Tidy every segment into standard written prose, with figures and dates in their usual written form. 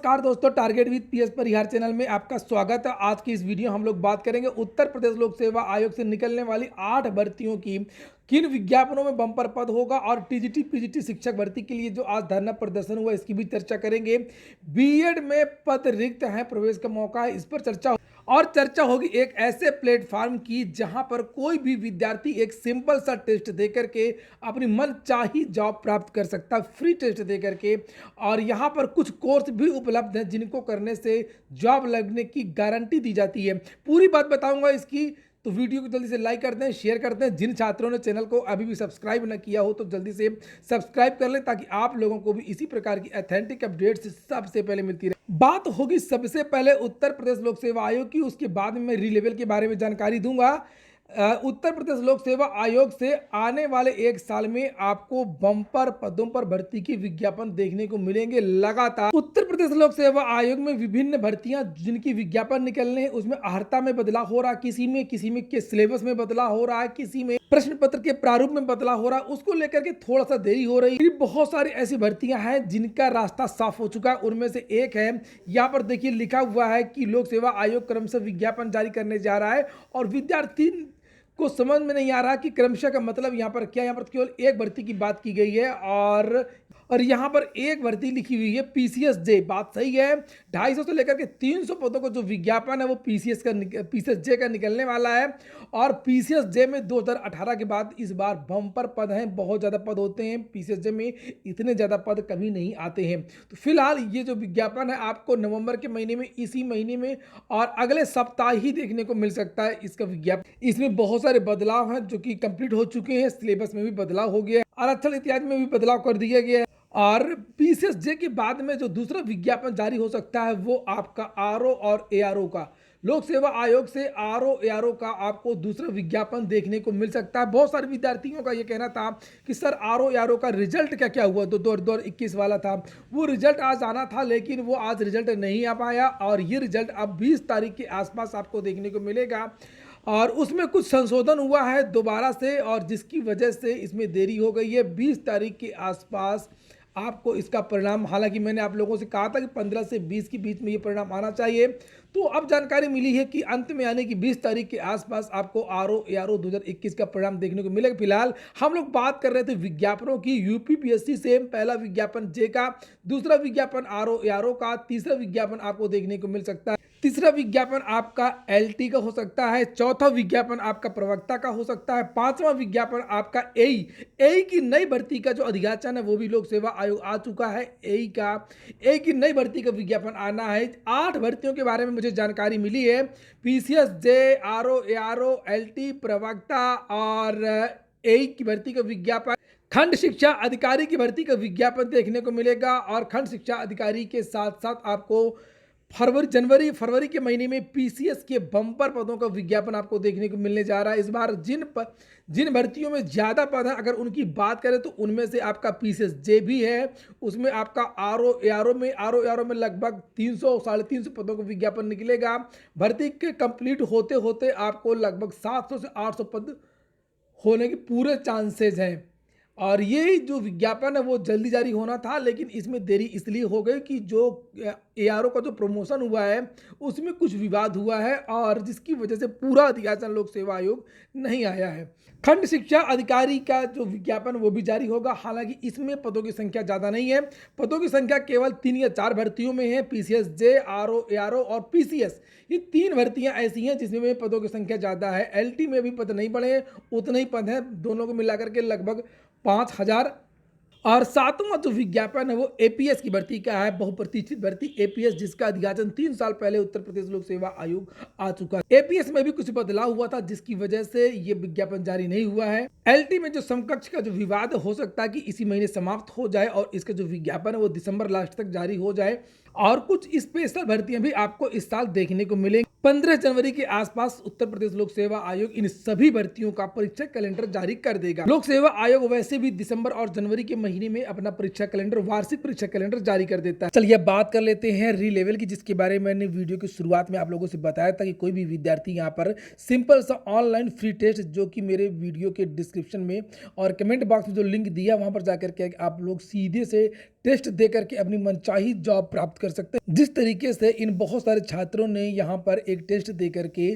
नमस्कार दोस्तों, target with PS Parihar channel में आपका स्वागत है। आज की इस वीडियो हम लोग बात करेंगे उत्तर प्रदेश लोक सेवा आयोग से निकलने वाली 8 भर्तियों की किन विज्ञापनों में बम्पर पद होगा और टीजीटी पीजीटी शिक्षक भर्ती के लिए जो आज धरना प्रदर्शन हुआ इसकी भी चर्चा करेंगे। बीएड में पद रिक्त हैं, प्रवेश का मौका है, इस पर चर्चा होगी एक ऐसे प्लेटफॉर्म की जहां पर कोई भी विद्यार्थी एक सिंपल सा टेस्ट देकर के अपनी मनचाही जॉब प्राप्त कर सकता है, फ्री टेस्ट देकर के। और यहां पर कुछ कोर्स भी उपलब्ध हैं जिनको करने से जॉब लगने की गारंटी दी जाती है। पूरी बात बताऊंगा इसकी, तो वीडियो को जल्दी से लाइक कर दें, शेयर कर दें। जिन छात्रों ने चैनल को अभी भी सब्सक्राइब न किया हो तो जल्दी से सब्सक्राइब कर लें ताकि आप लोगों को भी इसी प्रकार की ऑथेंटिक अपडेट्स सबसे पहले मिलती रहे। बात होगी सबसे पहले उत्तर प्रदेश लोक सेवा आयोग की, उसके बाद में मैं री लेवल के बारे में जानकारी दूंगा। उत्तर प्रदेश लोक सेवा आयोग से आने वाले एक साल में आपको बम्पर पदों पर भर्ती के विज्ञापन देखने को मिलेंगे लगातार। उत्तर प्रदेश लोक सेवा आयोग में विभिन्न भर्तियां जिनकी विज्ञापन निकलने हैं उसमें अहर्ता में बदलाव हो रहा है, किसी में के सिलेबस में बदलाव हो रहा है, किसी में प्रश्न पत्र के प्रारूप में बदलाव हो रहा है, उसको लेकर के थोड़ा सा देरी हो रही है। बहुत सारी ऐसी भर्तियां हैं जिनका रास्ता साफ हो चुका है, उनमें से एक है यहाँ पर देखिए लिखा हुआ है कि लोक सेवा आयोग क्रमशः विज्ञापन जारी करने जा रहा है और विद्यार्थी को समझ में नहीं आ रहा कि क्रमशः का मतलब यहाँ पर क्या। यहाँ पर केवल एक भर्ती की बात की गई है और यहाँ पर एक भर्ती लिखी हुई है पीसीएस जे। बात सही है, 250 से लेकर के 300 पदों का जो विज्ञापन है वो पीसीएस जे का निकलने वाला है। और पीसीएस जे में 2018 के बाद इस बार बम्पर पद हैं, बहुत ज़्यादा पद होते हैं। पीसीएस जे में इतने ज़्यादा पद कभी नहीं आते हैं। तो फिलहाल ये जो विज्ञापन है आपको नवंबर के महीने में, इसी महीने में और अगले सप्ताह ही देखने को मिल सकता है इसका विज्ञापन। इसमें बहुत सारे बदलाव हैं जो कि कंप्लीट हो चुके हैं, सिलेबस में भी बदलाव हो गया है, आरक्षण इत्यादि में भी बदलाव कर दिया गया है। और पीसीएस जे के बाद में जो दूसरा विज्ञापन जारी हो सकता है वो आपका आरओ और एआरओ का, लोक सेवा आयोग से आरओ एआरओ का आपको दूसरा विज्ञापन देखने को मिल सकता है। बहुत सारे विद्यार्थियों का ये कहना था कि सर आरओ एआरओ का रिजल्ट क्या हुआ, 2021 वाला था वो रिजल्ट आज आना था, लेकिन वो आज रिजल्ट नहीं आ पाया और ये रिजल्ट अब 20 तारीख के आसपास आपको देखने को मिलेगा। और उसमें कुछ संशोधन हुआ है दोबारा से और जिसकी वजह से इसमें देरी हो गई है। 20 तारीख के आसपास आपको इसका परिणाम, हालांकि मैंने आप लोगों से कहा था कि 15 से 20 के बीच में ये परिणाम आना चाहिए, तो अब जानकारी मिली है कि अंत में यानी कि 20 तारीख के आसपास आपको आरओ एआरओ 2021 का परिणाम देखने को मिलेगा। फिलहाल हम लोग बात कर रहे थे विज्ञापनों की। यूपीपीएससी से पहला विज्ञापन जे का, दूसरा विज्ञापन आरओ एआरओ का, तीसरा विज्ञापन आपको देखने को मिल सकता है, तीसरा विज्ञापन आपका एलटी का हो सकता है, चौथा विज्ञापन आपका प्रवक्ता का हो सकता है, पांचवा विज्ञापन आपका एई की नई भर्ती का जो अधियाचन है वो भी लोक सेवा आयोग आ चुका है। एई की नई भर्ती का विज्ञापन आना है। 8 भर्तियों के बारे में मुझे जानकारी मिली है, पीसीएस जे, आरओ एआरओ, एलटी, प्रवक्ता और एई की भर्ती का विज्ञापन, खंड शिक्षा अधिकारी की भर्ती का विज्ञापन देखने को मिलेगा और खंड शिक्षा अधिकारी के साथ साथ आपको फरवरी के महीने में पीसीएस के बम्पर पदों का विज्ञापन आपको देखने को मिलने जा रहा है। इस बार जिन भर्तियों में ज़्यादा पद है अगर उनकी बात करें तो उनमें से आपका पीसीएस जे भी है, उसमें आपका आरओ एआरओ में लगभग 300 साढ़े 300 पदों का विज्ञापन निकलेगा। भर्ती के कंप्लीट होते होते आपको लगभग 700 से 800 पद होने के पूरे चांसेज हैं। और ये जो विज्ञापन है वो जल्दी जारी होना था, लेकिन इसमें देरी इसलिए हो गई कि जो एआरओ का जो प्रमोशन हुआ है उसमें कुछ विवाद हुआ है और जिसकी वजह से पूरा अधियाचन लोक सेवा आयोग नहीं आया है। खंड शिक्षा अधिकारी का जो विज्ञापन वो भी जारी होगा, हालांकि इसमें पदों की संख्या ज़्यादा नहीं है, पदों की संख्या केवल 3 या 4 भर्तियों में है। पीसीएस जे, आरओ एआरओ और पीसीएस, ये 3 भर्तियां ऐसी हैं जिसमें पदों की संख्या ज़्यादा है। एलटी में भी पद नहीं बढ़े, उतने ही पद हैं, दोनों को मिलाकर के लगभग 5000। और सातवां जो विज्ञापन है वो एपीएस की भर्ती का है, बहुप्रतीक्षित भर्ती एपीएस, जिसका अधियाचन 3 साल पहले उत्तर प्रदेश लोक सेवा आयोग आ चुका है। एपीएस में भी कुछ बदलाव हुआ था जिसकी वजह से ये विज्ञापन जारी नहीं हुआ है। एलटी में जो समकक्ष का जो विवाद हो सकता है कि इसी महीने समाप्त हो जाए और इसका जो विज्ञापन है वो दिसंबर लास्ट तक जारी हो जाए। और कुछ स्पेशल भर्तियां भी आपको इस साल देखने को मिलेंगी। 15 जनवरी के आसपास उत्तर प्रदेश लोक सेवा आयोग इन सभी भर्तियों का परीक्षा कैलेंडर जारी कर देगा। लोक सेवा आयोग वैसे भी दिसंबर और जनवरी के महीने में अपना परीक्षा कैलेंडर, वार्षिक परीक्षा कैलेंडर जारी कर देता है। चलिए बात कर लेते हैं री लेवल की, जिसके बारे में मैंने वीडियो की शुरुआत में आप लोगों से बताया था कि कोई भी विद्यार्थी यहाँ पर सिंपल सा ऑनलाइन फ्री टेस्ट, जो कि मेरे वीडियो के डिस्क्रिप्शन में और कमेंट बॉक्स में जो लिंक दिया वहां पर जाकर के आप लोग सीधे से टेस्ट दे करके अपनी मनचाही जॉब प्राप्त कर सकते हैं। जिस तरीके से इन बहुत सारे छात्रों ने यहाँ पर एक टेस्ट दे करके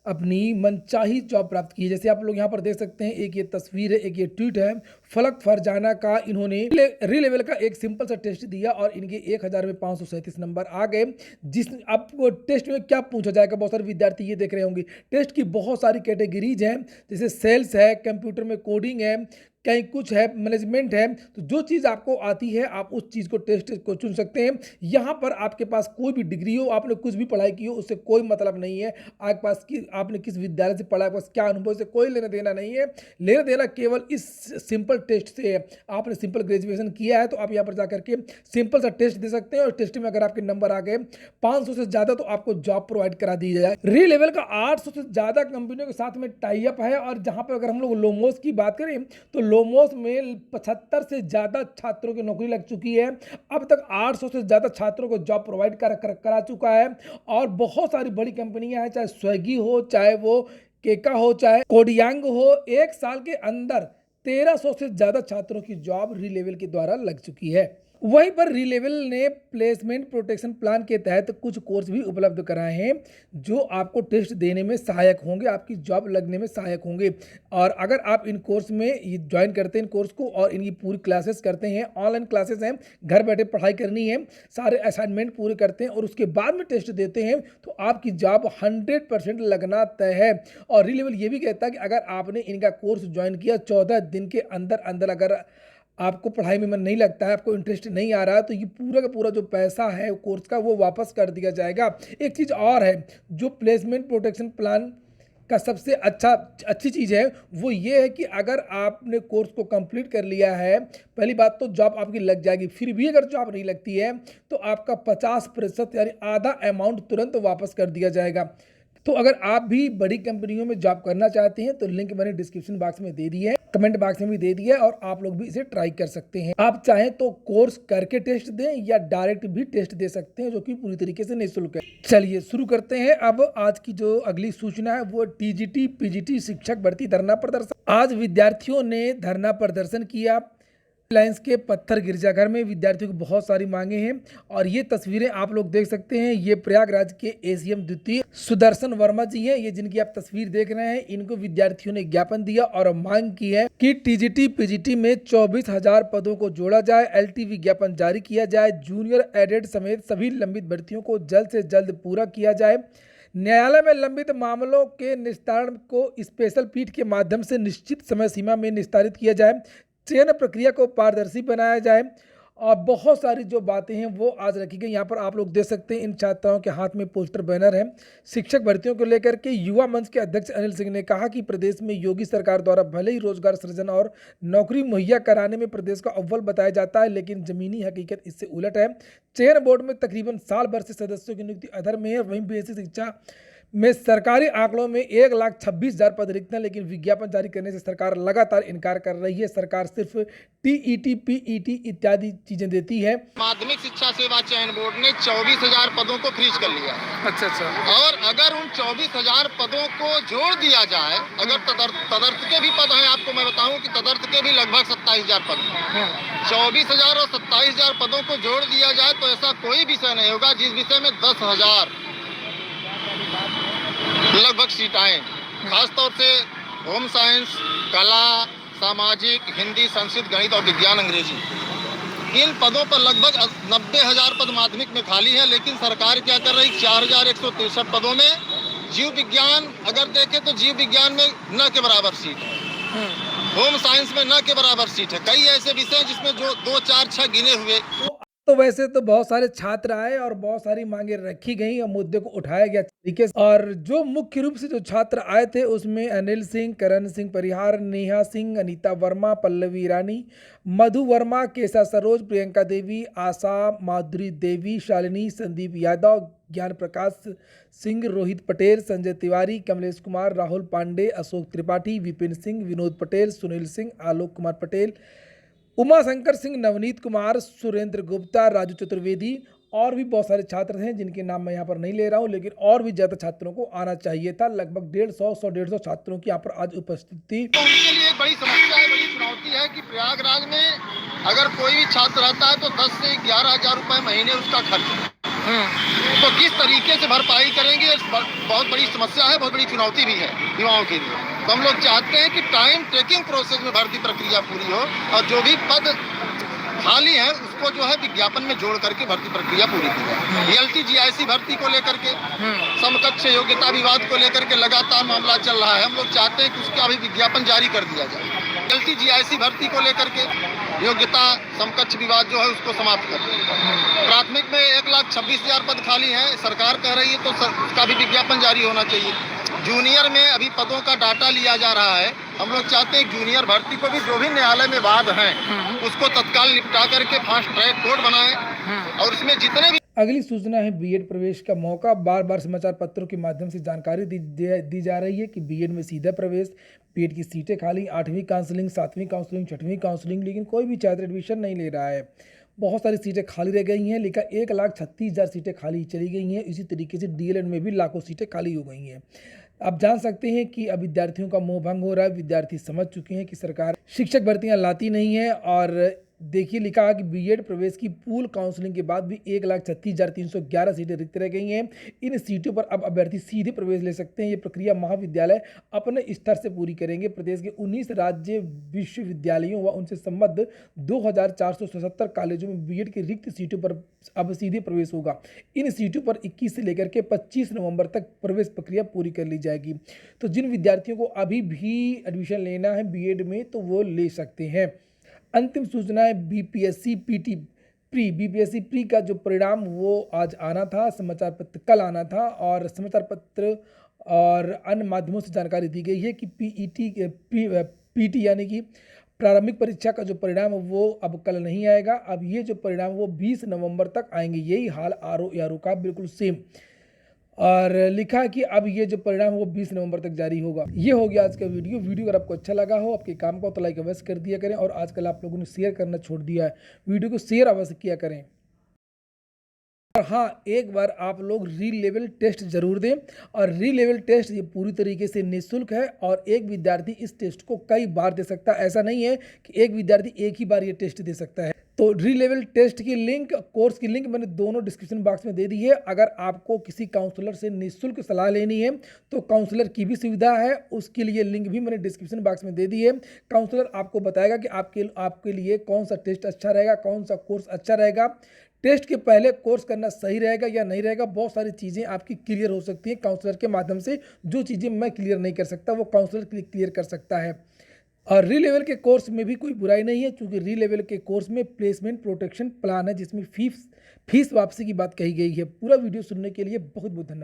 अपनी मनचाही जॉब प्राप्त की है, जैसे आप लोग यहाँ पर देख सकते हैं, एक ये तस्वीर है, एक ये ट्वीट है। फलक फरजाना का इन्होंने री लेवल का एक सिंपल सा टेस्ट दिया और इनके 1000 में 537 नंबर आ गए। जिस आपको टेस्ट में क्या पूछा जाएगा, बहुत सारे विद्यार्थी ये देख रहे होंगे। टेस्ट की बहुत सारी कैटेगरीज हैं, जैसे सेल्स है, कंप्यूटर में कोडिंग है, कहीं कुछ है, मैनेजमेंट है। तो जो चीज़ आपको आती है आप उस चीज़ को टेस्ट को चुन सकते हैं। यहाँ पर आपके पास कोई भी डिग्री हो, आपने कुछ भी पढ़ाई की हो, उससे कोई मतलब नहीं है। आपके पास कि आपने किस विद्यालय से पढ़ा है, पास क्या अनुभव, से कोई लेना देना नहीं है। लेना देना केवल इस सिंपल टेस्ट से है। आपने सिंपल ग्रेजुएशन किया है तो आप यहाँ पर जाकर के सिंपल सा टेस्ट दे सकते हैं और टेस्ट में अगर आपके नंबर आ गए 500 से ज़्यादा तो आपको जॉब प्रोवाइड करा दी जाए। री लेवल का 800 से ज़्यादा कंपनियों के साथ में टाई अप है। और जहाँ पर अगर हम लोग लोमोस की बात करें तो लोमोस में 75 से ज़्यादा छात्रों की नौकरी लग चुकी है। अब तक 800 से ज़्यादा छात्रों को जॉब प्रोवाइड करा चुका है। और बहुत सारी बड़ी कंपनियां हैं, चाहे स्विगी हो, चाहे वो केका हो, चाहे कोडियांग हो। एक साल के अंदर 1300 से ज़्यादा छात्रों की जॉब री लेवल के द्वारा लग चुकी है। वहीं पर री लेवल ने प्लेसमेंट प्रोटेक्शन प्लान के तहत कुछ कोर्स भी उपलब्ध कराए हैं जो आपको टेस्ट देने में सहायक होंगे, आपकी जॉब लगने में सहायक होंगे। और अगर आप इन कोर्स में ज्वाइन करते हैं इन कोर्स को और इनकी पूरी क्लासेस करते हैं, ऑनलाइन क्लासेस हैं, घर बैठे पढ़ाई करनी है, सारे असाइनमेंट पूरे करते हैं और उसके बाद में टेस्ट देते हैं तो आपकी जॉब 100% लगना तय है। और री लेवल ये भी कहता है कि अगर आपने इनका कोर्स ज्वाइन किया 14 दिन के अंदर अंदर, अगर आपको पढ़ाई में मन नहीं लगता है, आपको इंटरेस्ट नहीं आ रहा है, तो ये पूरा का पूरा जो पैसा है कोर्स का वो वापस कर दिया जाएगा। एक चीज़ और है जो प्लेसमेंट प्रोटेक्शन प्लान का सबसे अच्छी चीज़ है वो ये है कि अगर आपने कोर्स को कंप्लीट कर लिया है, पहली बात तो जॉब आपकी लग जाएगी। फिर भी अगर जॉब नहीं लगती है तो आपका 50% यानी आधा अमाउंट तुरंत वापस कर दिया जाएगा। तो अगर आप भी बड़ी कंपनियों में जॉब करना चाहते हैं तो लिंक मैंने डिस्क्रिप्शन बॉक्स में दे दी है, कमेंट बॉक्स में भी दे दिया है और आप लोग भी इसे ट्राई कर सकते हैं। आप चाहें तो कोर्स करके टेस्ट दें या डायरेक्ट भी टेस्ट दे सकते हैं जो कि पूरी तरीके से निःशुल्क है। चलिए शुरू करते हैं। अब आज की जो अगली सूचना है वो टीजीटी पीजीटी शिक्षक भर्ती धरना प्रदर्शन। आज विद्यार्थियों ने धरना प्रदर्शन किया। लाइन्स के पत्थर गिरजाघर में विद्यार्थियों की बहुत सारी मांगे हैं और ये तस्वीरें आप लोग देख सकते हैं। ये प्रयागराज के एसीएम द्वितीय सुदर्शन वर्मा जी हैं। ये जिनकी आप तस्वीर देख रहे हैं, इनको विद्यार्थियों ने ज्ञापन दिया और मांग की है कि टीजीटी पीजीटी में 24,000 पदों को जोड़ा जाए, एलटी विज्ञापन जारी किया जाए, जूनियर एडेड समेत सभी लंबित भर्तियों को जल्द से जल्द पूरा किया जाए, न्यायालय में लंबित मामलों के निस्तारण को स्पेशल पीठ के माध्यम से निश्चित समय सीमा में निस्तारित किया जाए, चयन प्रक्रिया को पारदर्शी बनाया जाए और बहुत सारी जो बातें हैं वो आज रखी गई। यहाँ पर आप लोग देख सकते हैं इन छात्राओं के हाथ में पोस्टर बैनर है। शिक्षक भर्तियों को लेकर के युवा मंच के अध्यक्ष अनिल सिंह ने कहा कि प्रदेश में योगी सरकार द्वारा भले ही रोजगार सृजन और नौकरी मुहैया कराने में प्रदेश का अव्वल बताया जाता है, लेकिन जमीनी हकीकत इससे उलट है। चयन बोर्ड में तकरीबन साल भर से सदस्यों की नियुक्ति अधर में है। वहीं बेसिक शिक्षा में सरकारी आंकड़ों में 1,26,000 पद रिक्त हैं, लेकिन विज्ञापन जारी करने से सरकार लगातार इनकार कर रही है। सरकार सिर्फ टीईटी पीईटी इत्यादि चीजें देती है। माध्यमिक शिक्षा सेवा चयन बोर्ड ने 24,000 पदों को फ्रीज कर लिया। अच्छा। और अगर उन 24,000 पदों को जोड़ दिया जाए, अगर तदर्थ के भी पद हैं, आपको मैं बताऊं कि तदर्थ के भी लगभग 27,000 पद हैं। 24,000 और 27,000 पदों को जोड़ दिया जाए तो ऐसा कोई विषय नहीं होगा जिस विषय में 10,000 लगभग सीट आए। खासतौर से होम साइंस, कला, सामाजिक, हिंदी, संस्कृत, गणित और विज्ञान, अंग्रेजी, इन पदों पर लगभग 90,000 पद माध्यमिक में खाली हैं। लेकिन सरकार क्या कर रही, 4,163 पदों में जीव विज्ञान अगर देखें तो जीव विज्ञान में न के बराबर सीट है, होम साइंस में न के बराबर सीट है। कई ऐसे विषय जिसमें जो 2, 4, 6 गिने हुए। तो वैसे तो बहुत सारे छात्र आए और बहुत सारी मांगे रखी गई और मुद्दे को उठाया गया तरीके से। और जो मुख्य रूप से जो छात्र आए थे उसमें अनिल सिंह, करण सिंह परिहार, नेहा सिंह, अनीता वर्मा, पल्लवी ईरानी, मधु वर्मा, केसा सरोज, प्रियंका देवी, आशा, माधुरी देवी, शालिनी, संदीप यादव, ज्ञान प्रकाश सिंह, रोहित पटेल, संजय तिवारी, कमलेश कुमार, राहुल पांडे, अशोक त्रिपाठी, विपिन सिंह, विनोद पटेल, सुनील सिंह, आलोक कुमार पटेल, उमा शंकर सिंह, नवनीत कुमार, सुरेंद्र गुप्ता, राजू चतुर्वेदी और भी बहुत सारे छात्र हैं जिनके नाम मैं यहाँ पर नहीं ले रहा हूँ, लेकिन और भी ज़्यादा छात्रों को आना चाहिए था। लगभग 150 छात्रों की यहाँ पर आज उपस्थिति थी। तो उनके लिए बड़ी समस्या है, बड़ी चुनौती है कि प्रयागराज में अगर कोई भी छात्र रहता है तो 10 से 11 हज़ार रुपये महीने उसका खर्च है। तो किस तरीके से भरपाई करेंगे, बहुत बड़ी समस्या है, बहुत बड़ी चुनौती भी है युवाओं के लिए। तो हम लोग चाहते हैं कि टाइम टेकिंग प्रोसेस में भर्ती प्रक्रिया पूरी हो और जो भी पद खाली है उसको जो है विज्ञापन में जोड़ करके भर्ती प्रक्रिया पूरी की जाए। LTGIC भर्ती को लेकर के, समकक्ष योग्यता विवाद को लेकर के लगातार मामला चल रहा है। हम लोग चाहते हैं कि उसका भी विज्ञापन जारी कर दिया जाए। LTGIC भर्ती को लेकर के योग्यता समकक्ष विवाद जो है उसको समाप्त कर दें। प्राथमिक में 1,26,000 पद खाली हैं, सरकार कह रही है तो उसका भी विज्ञापन जारी होना चाहिए। जूनियर में अभी पदों का डाटा लिया जा रहा है। हम लोग चाहते हैं जूनियर भर्ती को भी जो भी न्यायालय में वाद हैं उसको तत्काल निपटा करके फास्ट ट्रैक कोर्ट बनाएं और उसमें जितने भी। अगली सूचना है बीएड प्रवेश का मौका। बार बार समाचार पत्रों के माध्यम से जानकारी दी जा रही है कि बीएड में सीधा प्रवेश, बीएड की सीटें खाली, 8वीं काउंसलिंग, 7वीं काउंसलिंग, 6वीं काउंसलिंग, लेकिन कोई भी छात्र एडमिशन नहीं ले रहा है। बहुत सारी सीटें खाली रह गई हैं, लेकिन 1,36,000 सीटें खाली चली गई हैं। इसी तरीके से डीएलएड में भी लाखों सीटें खाली हो गई हैं। आप जान सकते हैं कि अब विद्यार्थियों का मोह भंग हो रहा है। विद्यार्थी समझ चुके हैं कि सरकार शिक्षक भर्तियां लाती नहीं है। और देखिए, लिखा है कि बीएड प्रवेश की पूल काउंसलिंग के बाद भी 1,36,311 सीटें रिक्त रह गई हैं। इन सीटों पर अब अभ्यर्थी सीधे प्रवेश ले सकते हैं। ये प्रक्रिया महाविद्यालय अपने स्तर से पूरी करेंगे। प्रदेश के 19 राज्य विश्वविद्यालयों व उनसे संबद्ध 2,477 कॉलेजों में बीएड की रिक्त सीटों पर अब सीधे प्रवेश होगा। इन सीटों पर 21 से लेकर के 25 नवंबर तक प्रवेश प्रक्रिया पूरी कर ली जाएगी। तो जिन विद्यार्थियों को अभी भी एडमिशन लेना है बीएड में तो वो ले सकते हैं। अंतिम सूचना है बीपीएससी प्री का जो परिणाम वो आज आना था, समाचार पत्र कल आना था। और समाचार पत्र और अन्य माध्यमों से जानकारी दी गई है कि पीटी यानी कि प्रारंभिक परीक्षा का जो परिणाम है वो अब कल नहीं आएगा। अब ये जो परिणाम वो 20 नवंबर तक आएंगे। यही हाल आरओ का बिल्कुल सेम। और लिखा है कि अब ये जो परिणाम है वो 20 नवंबर तक जारी होगा। ये हो गया आज का वीडियो अगर आपको अच्छा लगा हो, आपके काम को तो लाइक अवश्य कर दिया करें। और आजकल आप लोगों ने शेयर करना छोड़ दिया है, वीडियो को शेयर अवश्य किया करें। और हाँ, एक बार आप लोग री लेवल टेस्ट जरूर दें। और री लेवल टेस्ट ये पूरी तरीके से निःशुल्क है और एक विद्यार्थी इस टेस्ट को कई बार दे सकता है। ऐसा नहीं है कि एक विद्यार्थी एक ही बार ये टेस्ट दे सकता है। तो री लेवल टेस्ट की लिंक, कोर्स की लिंक मैंने दोनों डिस्क्रिप्शन बॉक्स में दे दी है। अगर आपको किसी काउंसलर से निःशुल्क सलाह लेनी है तो काउंसलर की भी सुविधा है, उसके लिए लिंक भी मैंने डिस्क्रिप्शन बॉक्स में दे दी है। काउंसलर आपको बताएगा कि आपके लिए कौन सा टेस्ट अच्छा रहेगा, कौन सा कोर्स अच्छा रहेगा, टेस्ट के पहले कोर्स करना सही रहेगा या नहीं रहेगा। बहुत सारी चीज़ें आपकी क्लियर हो सकती हैं काउंसलर के माध्यम से। जो चीज़ें मैं क्लियर नहीं कर सकता वो काउंसलर क्लियर कर सकता है। और री लेवल के कोर्स में भी कोई बुराई नहीं है, क्योंकि री लेवल के कोर्स में प्लेसमेंट प्रोटेक्शन प्लान है जिसमें फीस वापसी की बात कही गई है। पूरा वीडियो सुनने के लिए बहुत बहुत धन्यवाद।